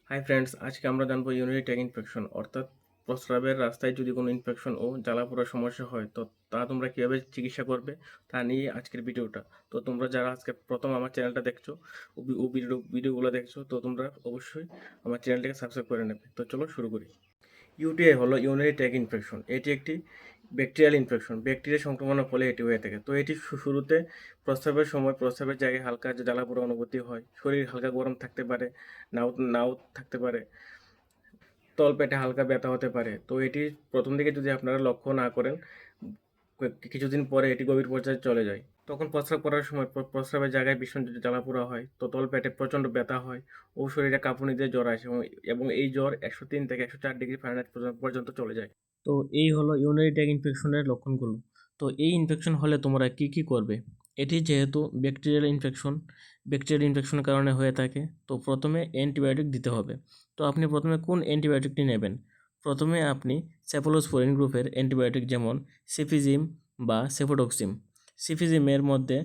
Hi friends, আজকে আমরা জানবো ইউরিনারি ট্র্যাক ইনফেকশন অর্থাৎ প্রস্রাবের রাস্তায় যদি কোনো ইনফেকশন ও জ্বালাপোড়ার সমস্যা হয় তো তা তোমরা কীভাবে চিকিৎসা করবে তা নিয়ে আজকের ভিডিওটা। তো তোমরা যারা আজকে প্রথম আমার চ্যানেলটা দেখছো ও ভিডিওগুলো দেখছো, তো তোমরা অবশ্যই আমার চ্যানেলটাকে সাবস্ক্রাইব করে নেবে। তো চলো শুরু করি। ইউটিআই হলো ইউরিনারি ট্র্যাক ইনফেকশন। এটি একটি ব্যাকটেরিয়াল ইনফেকশন। ব্যাকটেরিয়া সংক্রমণের ফলে এটি হয়ে থাকে। তো এটি শুরুতে প্রস্রাবের সময় প্রস্রাবের জায়গায় হালকা জ্বালাপোড়া অনুভূতি হয়। শরীর হালকা গরম থাকতে পারে, নাও নাও থাকতে পারে। তলপেটে হালকা ব্যথা হতে পারে। তো এটি প্রথম দিকে যদি আপনারা লক্ষ্য না করেন, কিছুদিন পরে এটি গভীর পর্যায়ে চলে যায়। তখন প্রস্রাব করার সময় প্রস্রাবের জায়গায় ভীষণ জ্বালাপোড়া হয়, তো তলপেটে প্রচণ্ড ব্যথা হয় ও শরীরে কাঁপুনি দিয়ে জ্বর আসে, এবং এই জ্বর 103 থেকে 104 ডিগ্রি ফারেনহাইট পর্যন্ত চলে যায়। তো এই হলো ইউরিনারি ট্র্যাক ইনফেকশনের লক্ষণগুলো। তো এই ইনফেকশন হলে তোমরা কি করবে? এটি যেহেতু ব্যাকটেরিয়াল ইনফেকশনের কারণে হয়ে থাকে, তো প্রথমে অ্যান্টিবায়োটিক দিতে হবে। তো আপনি প্রথমে কোন অ্যান্টিবায়োটিকটি নেবেন? প্রথমে আপনি সেফালোস্পোরিন গ্রুপের অ্যান্টিবায়োটিক যেমন সিফিজিম বা সেফোডক্সিম। সিফিজিমের মধ্যে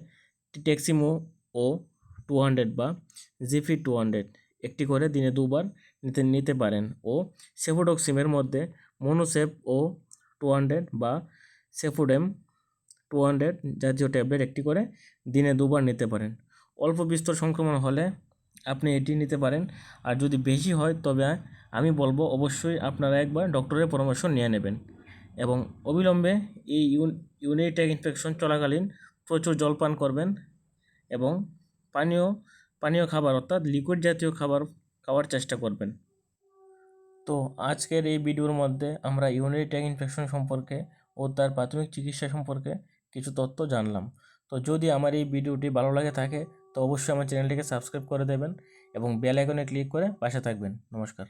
টেক্সিমো ও 200 বা জিফি 200 একটি করে দিনে 2 বার নিতে পারেন, ও সেফোডক্সিমের মধ্যে মনোসেফ ও 200 বা সেফোডেম 200 জাতীয় ট্যাবলেট একটি করে দিনে 2 বার নিতে পারেন। অল্প বিস্তর সংক্রমণ হলে আপনি এটি নিতে পারেন, আর যদি বেশি হয় তবে আমি বলবো অবশ্যই আপনারা একবার ডক্টরের পরামর্শ নিয়ে নেবেন। এবং অবিলম্বে এই ইউরিনারি ট্র্যাক ইনফেকশন চলাকালীন প্রচুর জল পান করবেন এবং পানীয় পানীয় খাবার অর্থাৎ লিকুইড জাতীয় খাবার খাওয়ার চেষ্টা করবেন। তো আজকের এই ভিডিওর মধ্যে আমরা ইউরিনারি ট্র্যাক ইনফেকশন সম্পর্কে ও তার প্রাথমিক চিকিৎসা সম্পর্কে কিছু তথ্য জানলাম। তো যদি আমার এই ভিডিওটি ভালো লাগে থাকে তো অবশ্যই আমার চ্যানেলটিকে সাবস্ক্রাইব করে দেবেন এবং বেল আইকনে ক্লিক করে পাশে থাকবেন। নমস্কার।